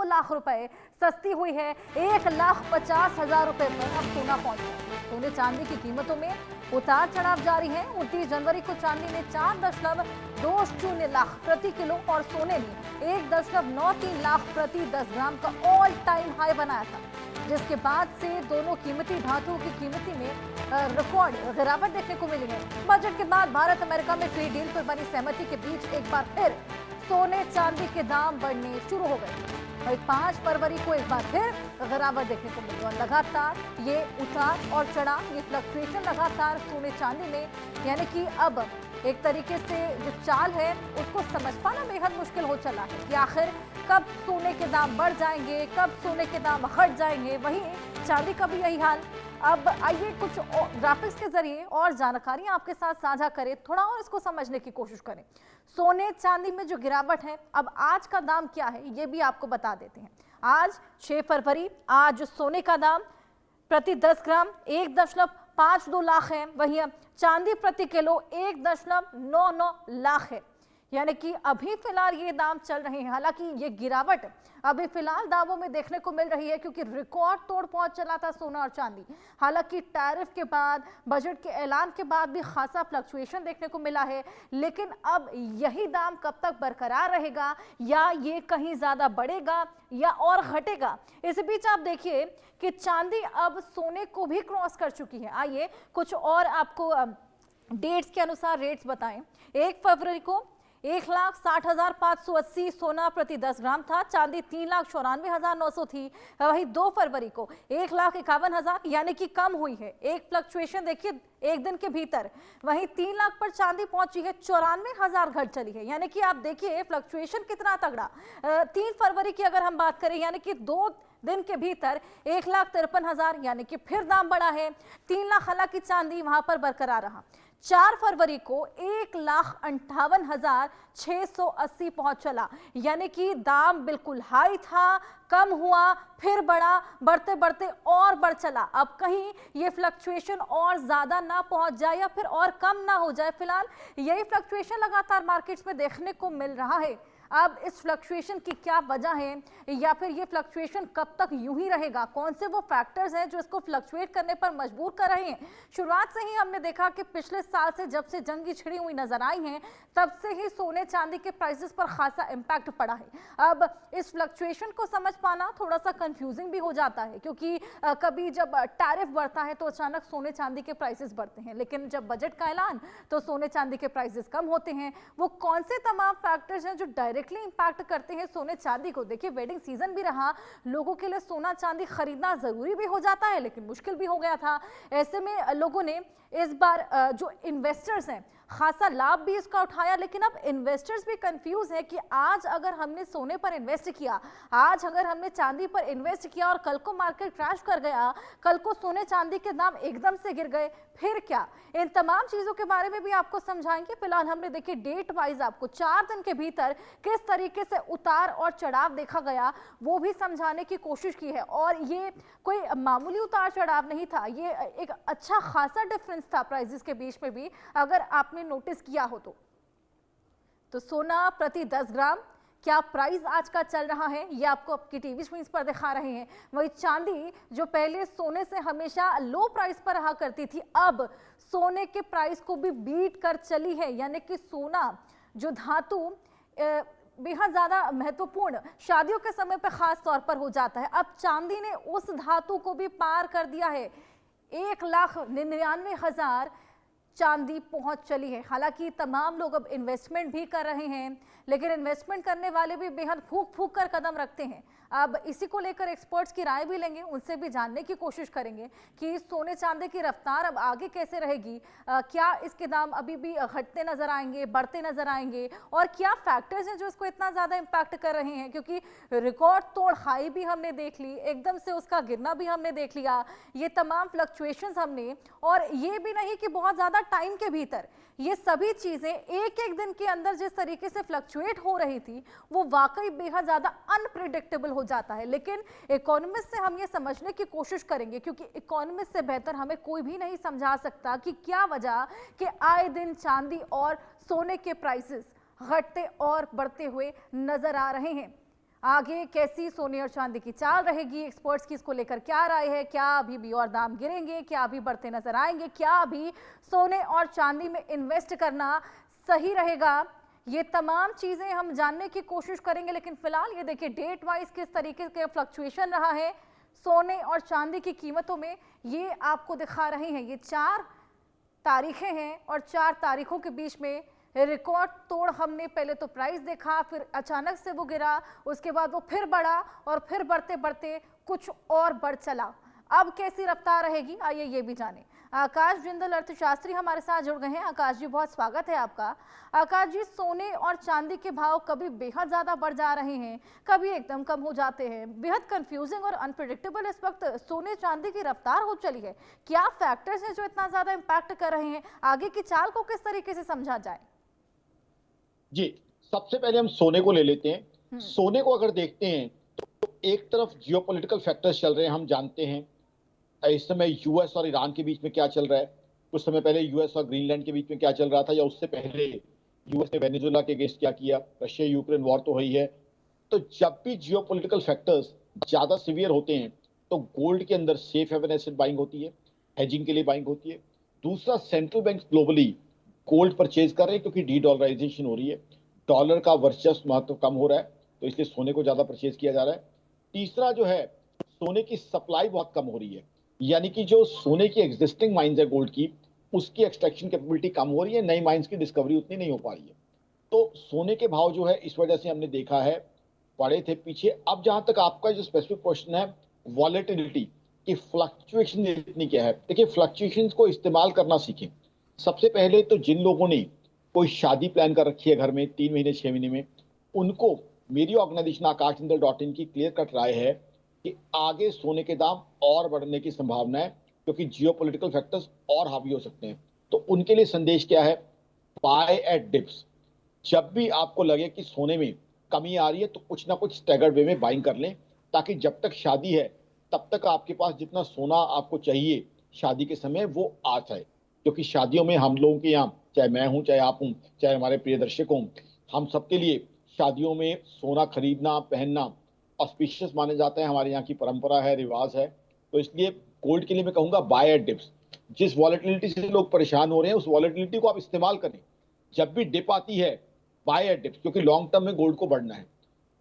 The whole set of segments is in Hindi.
लाख रुपए सस्ती हुई है। 1,50,000 रुपए पर अब सोना पहुंचा। सोने चांदी की कीमतों में उतार चढ़ाव जारी है। 29 जनवरी को चांदी ने 4.20 लाख प्रति किलो और सोने ने 1.93 लाख प्रति 10 ग्राम का ऑल टाइम हाई बनाया था, जिसके बाद से दोनों कीमती धातुओं की कीमती में रिकॉर्ड गिरावट देखने को मिली है। बजट के बाद भारत अमेरिका में ट्रेड डील पर बनी सहमति के बीच एक बार फिर सोने चांदी के दाम बढ़ने शुरू हो गए। वही 5 फरवरी को एक बार फिर गिरावट देखने को मिली और लगातार ये उतार और चढ़ाव, ये फ्लक्चुएशन लगातार सोने चांदी में, यानी कि अब एक तरीके से जो चाल है उसको समझ पाना बेहद मुश्किल हो चला है कि आखिर कब सोने के दाम बढ़ जाएंगे, कब सोने के दाम घट जाएंगे। वहीं चांदी का भी यही हाल। अब आइए कुछ ग्राफिक्स के जरिए और जानकारी आपके साथ साझा करें, थोड़ा और इसको समझने की कोशिश करें। सोने चांदी में जो गिरावट है, अब आज का दाम क्या है ये भी आपको बता देते हैं। आज 6 फरवरी, आज सोने का दाम प्रति 10 ग्राम 1.52 लाख है। वहीं चांदी प्रति किलो 1.99 लाख है, यानी कि अभी फिलहाल ये दाम चल रहे हैं। हालांकि ये गिरावट अभी फिलहाल दामों में देखने को मिल रही है क्योंकि रिकॉर्ड तोड़ पहुंच चला था सोना और चांदी। हालांकि टैरिफ के बाद, बजट के ऐलान के बाद भी खासा फ्लक्चुएशन देखने को मिला है, लेकिन अब यही दाम कब तक बरकरार रहेगा या ये कहीं ज्यादा बढ़ेगा या और घटेगा। इस बीच आप देखिए कि चांदी अब सोने को भी क्रॉस कर चुकी है। आइए कुछ और आपको डेट्स के अनुसार रेट्स बताएं। 1 फरवरी को 1,60,580 सोना प्रति 10 ग्राम था, चांदी 3,94,900 थी। वही 2 फरवरी को 1,51,000 यानी कि कम हुई है। एक फ्लक्चुएशन देखिए एक दिन के भीतर, वहीं 3 लाख पर चांदी पहुंची है, 94,000 घट चली है। यानी कि आप देखिए फ्लक्चुएशन कितना तगड़ा। 3 फरवरी की अगर हम बात करें, यानी कि 2 दिन के भीतर 1,53,000 यानी कि फिर दाम बढ़ा है। 3 लाख हालांकि चांदी वहां पर बरकरार रहा। 4 फरवरी को 1,58,680 पहुंच चला, यानी कि दाम बिल्कुल हाई था, कम हुआ, फिर बढ़ा, बढ़ते बढ़ते और बढ़ चला। अब कहीं ये फ्लक्चुएशन और ज्यादा ना पहुंच जाए या फिर और कम ना हो जाए। फिलहाल यही फ्लक्चुएशन लगातार मार्केट्स में देखने को मिल रहा है। अब इस फ्लक्चुएशन की क्या वजह है या फिर ये फ्लक्चुएशन कब तक यूं ही रहेगा, कौन से वो फैक्टर्स हैं जो इसको फ्लक्चुएट करने पर मजबूर कर रहे हैं। शुरुआत से ही हमने देखा कि पिछले साल से जब से जंगी छिड़ी हुई नजर आई हैं, तब से ही सोने चांदी के प्राइसेस पर खासा इम्पैक्ट पड़ा है। अब इस फ्लक्चुएशन को समझ पाना थोड़ा सा कंफ्यूजिंग भी हो जाता है क्योंकि कभी जब टैरिफ बढ़ता है तो अचानक सोने चांदी के प्राइसेस बढ़ते हैं, लेकिन जब बजट का ऐलान तो सोने चांदी के प्राइसेस कम होते हैं। वो कौन से तमाम फैक्टर्स हैं जो डायरेक्टली इंपैक्ट करते हैं सोने चांदी को। देखिए वेडिंग सीजन भी रहा, लोगों के लिए सोना चांदी खरीदना जरूरी भी हो जाता है लेकिन मुश्किल भी हो गया था। ऐसे में लोगों ने इस बार जो इन्वेस्टर्स हैं खासा लाभ भी इसका उठाया, लेकिन अब इन्वेस्टर्स भी कंफ्यूज है कि आज अगर हमने सोने पर इन्वेस्ट किया, आज अगर हमने चांदी पर इन्वेस्ट किया और कल को मार्केट क्रैश कर गया, कल को सोने चांदी के दाम एकदम से गिर गए, फिर क्या। इन तमाम चीजों के बारे में भी आपको समझाएंगे। फिलहाल हमने देखिए डेट वाइज आपको 4 दिन के भीतर किस तरीके से उतार और चढ़ाव देखा गया वो भी समझाने की कोशिश की है। और ये कोई मामूली उतार चढ़ाव नहीं था, ये एक अच्छा खासा डिफरेंस था प्राइसेस के बीच में भी, अगर आपने नोटिस किया हो तो सोना प्रति 10 ग्राम क्या प्राइस आज का चल रहा है ये आपको आपकी टीवी स्क्रीन पर दिखा रहे हैं। वही चांदी जो पहले सोने से हमेशा लो प्राइस पर रहा करती थी, अब सोने के प्राइस को भी बीट कर चली है। यानी कि सोना जो धातु बेहद ज्यादा महत्वपूर्ण शादियों के समय पर खास तौर पर हो जाता है, अब चांदी ने उस धातु को भी पार कर दिया है। 1,99,000 चांदी पहुंच चली है। हालांकि तमाम लोग अब इन्वेस्टमेंट भी कर रहे हैं, लेकिन इन्वेस्टमेंट करने वाले भी बेहद फूक फूक कर कदम रखते हैं। अब इसी को लेकर एक्सपर्ट्स की राय भी लेंगे, उनसे भी जानने की कोशिश करेंगे कि सोने चांदी की रफ्तार अब आगे कैसे रहेगी। क्या इसके दाम अभी भी घटते नजर आएंगे, बढ़ते नजर आएंगे, और क्या फैक्टर्स हैं जो इसको इतना ज्यादा इम्पैक्ट कर रहे हैं। क्योंकि रिकॉर्ड तोड़ हाई भी हमने देख ली, एकदम से उसका गिरना भी हमने देख लिया, ये तमाम फ्लक्चुएशंस हमने, और ये भी नहीं कि बहुत ज्यादा टाइम के भीतर, ये सभी चीजें एक एक दिन के अंदर जिस तरीके से फ्लक्चुएट हो रही थी वो वाकई बेहद ज्यादा अनप्रिडिक्टेबल हो जाता है। लेकिन इकोनॉमिस्ट से हम ये समझने की कोशिश करेंगे, क्योंकि इकोनॉमिस्ट से बेहतर हमें कोई भी नहीं समझा सकता कि क्या वजह कि आए दिन चांदी और सोने के प्राइसेस घटते और बढ़ते हुए नजर आ रहे हैं। आगे कैसी सोने और चांदी की चाल रहेगी, एक्सपर्ट्स की इसको लेकर क्या राय है, क्या अभी भी और दाम गिरेंगे, क्या अभी बढ़ते नजर आएंगे, क्या अभी सोने और चांदी में इन्वेस्ट करना सही रहेगा, ये तमाम चीजें हम जानने की कोशिश करेंगे। लेकिन फिलहाल ये देखिए डेट वाइज किस तरीके के फ्लक्चुएशन रहा है सोने और चांदी की कीमतों में, ये आपको दिखा रहे हैं। ये 4 तारीखें हैं और 4 तारीखों के बीच में रिकॉर्ड तोड़ हमने पहले तो प्राइस देखा, फिर अचानक से वो गिरा, उसके बाद वो फिर बढ़ा और फिर बढ़ते बढ़ते कुछ और बढ़ चला। अब कैसी रफ्तार रहेगी, आइए ये भी जानें। आकाश जिंदल अर्थशास्त्री हमारे साथ जुड़ गए हैं। आकाश जी, बहुत स्वागत है आपका। आकाश जी, सोने और चांदी के भाव कभी बेहद ज्यादा बढ़ जा रहे हैं, कभी एकदम कम हो जाते हैं, बेहद कंफ्यूजिंग और अनप्रेडिक्टेबल इस वक्त सोने चांदी की रफ्तार हो चली है। क्या फैक्टर्स हैं जो इतना ज्यादा इम्पैक्ट कर रहे हैं, आगे की चाल को किस तरीके से समझा जाए? जी, सबसे पहले हम सोने को ले लेते हैं। सोने को अगर देखते हैं तो एक तरफ जियोपॉलिटिकल फैक्टर्स चल रहे हैं, हम जानते हैं इस समय यूएस और ईरान के बीच में क्या चल रहा है। कुछ समय पहले यूएस और ग्रीनलैंड के बीच में क्या चल रहा था, या उससे पहले यूएस ने वेनेजुएला के अगेंस्ट क्या किया, रशिया यूक्रेन वॉर तो हुई है। तो जब भी जियोपॉलिटिकल फैक्टर्स ज्यादा सीवियर होते हैं तो गोल्ड के अंदर सेफ हेवन एसेट बाइंग होती है, हेजिंग के लिए बाइंग होती है। दूसरा, central bank globally gold purchase कर रहे हैं क्योंकि डी डॉलराइजेशन हो रही है, डॉलर का वर्चस्व महत्व कम हो रहा है, तो इसलिए सोने को ज्यादा परचेज किया जा रहा है। तीसरा जो है, सोने की सप्लाई बहुत कम हो रही है, यानी कि जो सोने की एग्जिस्टिंग माइंस है गोल्ड की, उसकी एक्सट्रैक्शन कैपेबिलिटी कम हो रही है, नई माइंस की डिस्कवरी उतनी नहीं हो पा रही है। तो सोने के भाव जो है इस वजह से हमने देखा है पड़े थे पीछे। अब जहां तक आपका जो स्पेसिफिक क्वेश्चन है वॉलेटिलिटी की फ्लक्चुएशन इतनी क्या है, देखिए फ्लक्चुएशन को इस्तेमाल करना सीखें। सबसे पहले तो जिन लोगों ने कोई शादी प्लान कर रखी है घर में 3 महीने 6 महीने में, उनको मेरी ऑर्गेनाइजेशन आकाशजिंदल.in की क्लियर कट राय है कि आगे सोने के दाम और बढ़ने की संभावना है, क्योंकि जियोपॉलिटिकल फैक्टर्स और हावी हो सकते हैं। तो उनके लिए संदेश क्या है, बाय एट डिप्स। जब भी आपको लगे कि सोने में कमी आ रही है तो कुछ ना कुछ स्टैगर्ड वे में बाइंग कर लें, ताकि जब तक शादी है तब तक आपके पास जितना सोना आपको चाहिए शादी के समय वो आ जाए। क्योंकि शादियों में हम लोगों के यहाँ, चाहे मैं हूँ, चाहे आप हूँ, चाहे हमारे प्रिय दर्शक हों, हम सबके लिए शादियों में सोना खरीदना पहनना ऑस्पिशियस माने जाता है, हमारे यहाँ की परंपरा है, रिवाज है। तो इसलिए गोल्ड के लिए मैं कहूँगा बाय एट डिप्स। जिस वॉलेटिलिटी से लोग परेशान हो रहे हैं उस वॉलेटिलिटी को आप इस्तेमाल करें। जब भी डिप आती है बाय एट डिप्स, क्योंकि लॉन्ग टर्म में गोल्ड को बढ़ना है।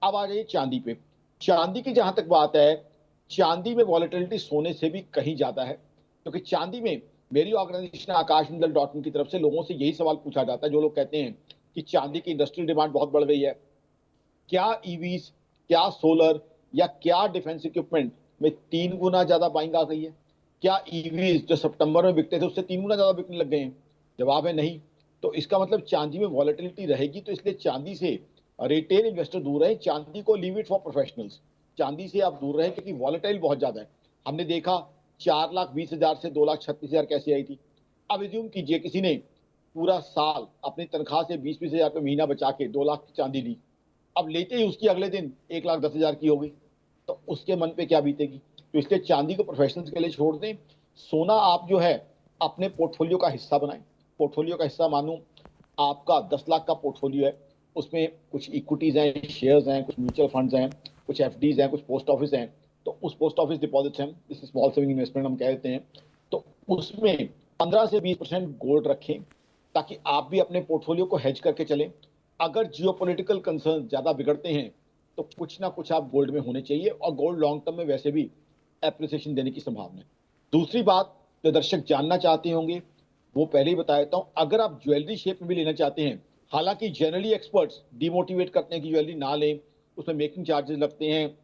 अब आ जाइए चांदी पे। चांदी की जहां तक बात है, चांदी में वॉलेटिलिटी सोने से भी कहीं ज्यादा है, क्योंकि चांदी में मेरी ऑर्गेनाइजेशन आकाशजिंदल.in की तरफ से लोगों से यही सवाल पूछा जाता है, जो लोग कहते हैं कि चांदी की इंडस्ट्रियल डिमांड बहुत बढ़ गई है, क्या ईवीज, क्या सोलर या क्या डिफेंस इक्विपमेंट में 3 गुना ज्यादा बाइंग आ गई है? क्या ईवीज जो सितंबर में बिकते थे उससे 3 गुना ज्यादा बिकने लग गए हैं? जवाब है नहीं। तो इसका मतलब चांदी में वॉलेटिलिटी रहेगी, तो इसलिए चांदी से रिटेल इन्वेस्टर दूर रहे। चांदी को लीव इट फॉर प्रोफेशनल्स। चांदी से आप दूर रहे क्योंकि वॉलेटाइल बहुत ज्यादा है। हमने देखा 4,20,000 से 2,36,000 कैसे आई थी। अब एज्यूम कीजिए किसी ने पूरा साल अपनी तनख्वाह से 20-20 हजार रुपये महीना बचा के 2 लाख की चांदी ली, अब लेते ही उसकी अगले दिन 1,10,000 की हो गई, तो उसके मन पे क्या बीतेगी। तो इसलिए चांदी को प्रोफेशनल्स के लिए छोड़ दें। सोना आप जो है अपने पोर्टफोलियो का हिस्सा बनाएं। पोर्टफोलियो का हिस्सा मानूं आपका 10 लाख का पोर्टफोलियो है, उसमें कुछ इक्विटीज हैं, शेयर्स हैं, कुछ म्यूचुअल फंड्स हैं, कुछ एफडीज हैं, कुछ पोस्ट ऑफिस हैं। तो उस पोस्ट ऑफिस डिपॉजिट्स हैं, जिसे स्मॉल सेविंग इन्वेस्टमेंट हम कह देते हैं। तो उसमें 15 से 20% गोल्ड रखें, ताकि आप भी अपने पोर्टफोलियो को हेज करके चलें। अगर जियोपॉलिटिकल कंसर्न ज्यादा बिगड़ते हैं तो कुछ ना कुछ आप गोल्ड में होने चाहिए, और गोल्ड लॉन्ग टर्म में वैसे भी एप्रिसिएशन देने की संभावना है। दूसरी बात जो दर्शक जानना चाहते होंगे वो पहले ही बता देता हूं, अगर आप ज्वेलरी शेप में भी लेना चाहते हैं, हालांकि जनरली एक्सपर्ट्स डिमोटिवेट करते हैं कि ज्वेलरी ना लें, उसमें मेकिंग चार्जेस लगते हैं,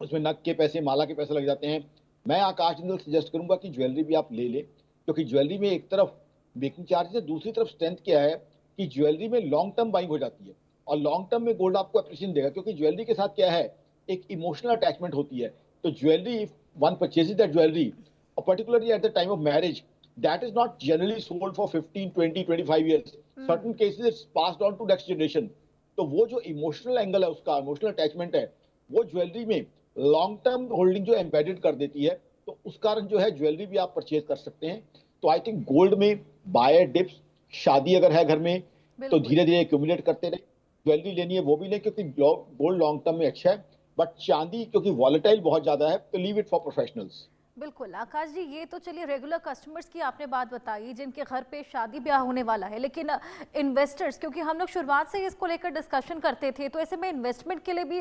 उसमें नग के पैसे, माला के पैसे लग जाते हैं। मैं आकाशजिंदल सजेस्ट करूंगा कि ज्वेलरी भी आप ले लें, क्योंकि ज्वेलरी में एक तरफ मेकिंग चार्जेस है, दूसरी तरफ स्ट्रेंथ क्या है कि ज्वेलरी में लॉन्ग टर्म बाइंग हो जाती है, और लॉन्ग टर्म में गोल्ड आपको एप्रिसिएशन देगा, क्योंकि ज्वेलरी के साथ क्या है, एक इमोशनल अटैचमेंट होती है। तो jewellery, one purchases that jewellery particularly at the time of marriage, that is not generally sold for 15, 20, 25 years. Certain cases it's passed on to next generation. तो वो जो इमोशनल एंगल है, उसका इमोशनल अटैचमेंट है, वो ज्वेलरी में लॉन्ग टर्म होल्डिंग जो एम्बेडेड कर देती है। तो उस कारण जो है ज्वेलरी भी आप परचेज कर सकते हैं। तो आई थिंक गोल्ड में बाय डिप्स, शादी अगर है घर में तो धीरे धीरे एक्यूमुलेट करते रहे। ज्वेलरी लेनी है वो भी लें, क्योंकि गोल्ड लॉन्ग टर्म में अच्छा है। बट चांदी क्योंकि वॉलेटाइल बहुत ज्यादा है, तो लीव इट फॉर प्रोफेशनल्स। बिल्कुल आकाश जी, ये तो चलिए रेगुलर कस्टमर्स की आपने बात बताई जिनके घर पे शादी ब्याह होने वाला है, लेकिन इन्वेस्टर्स, क्योंकि हम लोग शुरुआत से ही इसको लेकर डिस्कशन करते थे, तो ऐसे में इन्वेस्टमेंट के लिए भी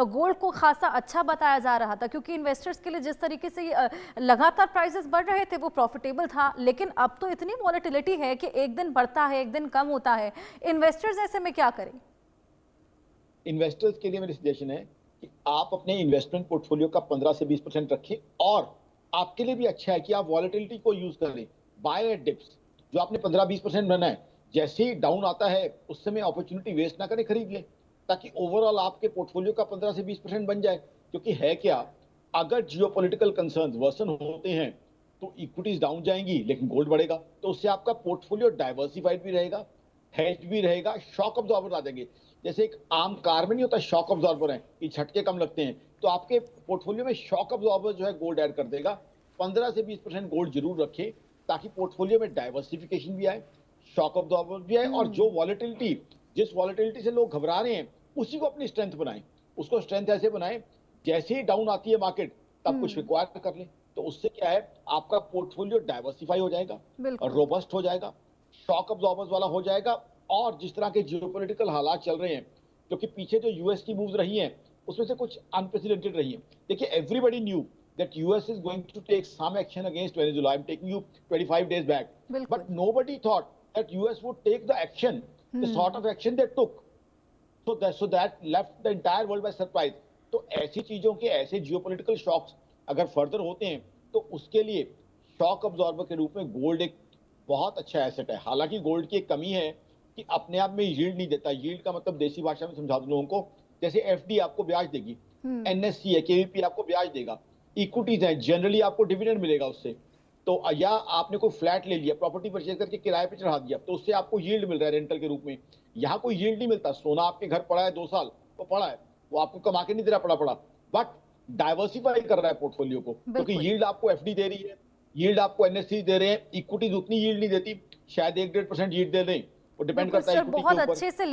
गोल्ड को खासा अच्छा बताया जा रहा था, क्योंकि इन्वेस्टर्स के लिए जिस तरीके से लगातार प्राइसेस बढ़ रहे थे वो प्रॉफिटेबल था। लेकिन अब तो इतनी वॉलेटिलिटी है कि एक दिन बढ़ता है एक दिन कम होता है, इन्वेस्टर्स ऐसे में क्या करें? इन्वेस्टर्स के लिए मेरी सजेशन है कि आप अपने इन्वेस्टमेंट पोर्टफोलियो का 15 से 20% रखें, और आपके लिए भी अच्छा है कि आप वॉलेटिलिटी को यूज करें, बाय एट डिप्स। जो आपने 15-20% बना है, जैसे ही डाउन आता है उस समय अपॉर्चुनिटी वेस्ट ना करें, खरीद लें, ताकि ओवरऑल आपके पोर्टफोलियो का 15 से 20% बन जाए। क्योंकि है क्या, अगर जियोपॉलिटिकल कंसर्न्स वर्सन होते हैं तो इक्विटीज डाउन जाएंगी लेकिन गोल्ड बढ़ेगा, तो उससे आपका पोर्टफोलियो डाइवर्सिफाइड भी रहेगा, हेज भी रहेगा, शॉक अब्जॉर्बर आ जाएंगे। जैसे एक आम कार में नहीं होता शॉक अब्जॉर्बर है कि झटके कम लगते हैं, तो आपके पोर्टफोलियो में शॉक अब्जॉर्बर जो है गोल्ड ऐड कर देगा। 15 से 20% गोल्ड जरूर रखें, ताकि पोर्टफोलियो में डाइवर्सिफिकेशन भी आए, शॉक अब्जॉर्बर भी आए, और जो वॉलेटिलिटी, जिस वॉलेटिलिटी से लोग घबरा रहे हैं, उसी को अपनी स्ट्रेंथ बनाएं। उसको स्ट्रेंथ ऐसे बनाएं, जैसे ही डाउन आती है मार्केट तब कुछ रिक्वायर कर लें, तो उससे क्या है, आपका पोर्टफोलियो डाइवर्सिफाई हो जाएगा और रोबस्ट हो जाएगा, शॉक अब्जॉर्बर्स वाला हो जाएगा। और जिस तरह के जियोपॉलिटिकल हालात चल रहे हैं, क्योंकि पीछे जो यूएस की मूव्स रही हैं उसमें से कुछ अनप्रेसिडेंटेड रही हैं। देखिए, everybody knew that US is going to take some action against Venezuela. I am taking you 25 days back, but nobody thought that US would take the action, the sort of action they took. So that left the entire world by surprise. तो ऐसी चीजों के, ऐसे जियोपॉलिटिकल शॉक्स अगर फर्दर होते हैं तो उसके लिए शॉक अब्जॉर्बर के रूप में गोल्ड एक बहुत अच्छा एसेट है। हालांकि गोल्ड की एक कमी है कि अपने आप में यील्ड नहीं देता। यील्ड का मतलब देसी भाषा में समझा दूं लोगों को, जैसे एफडी आपको ब्याज देगी, एनएससी है, केवीपी आपको ब्याज देगा, इक्विटीज है जनरली आपको डिविडेंड मिलेगा उससे। तो या आपने कोई फ्लैट ले लिया, प्रॉपर्टी परचेज करके किराए पे चढ़ा दिया, तो उससे आपको यील्ड मिल रहा है रेंटल के रूप में। यहाँ कोई यील्ड नहीं मिलता। सोना आपके घर पड़ा है 2 साल, वो पड़ा है, वो आपको कमा के नहीं दे रहा पड़ा, बट डाइवर्सिफाई कर रहा है पोर्टफोलियो को, क्योंकि यील्ड आपको एफडी दे रही है, यील्ड आपको एनएससी दे रहे हैं, इक्विटीज उतनी यील्ड नहीं देती, शायद 1-1.5% यील्ड दे दें, वो डिपेंड करता है इक्विटी के ऊपर। अच्छे से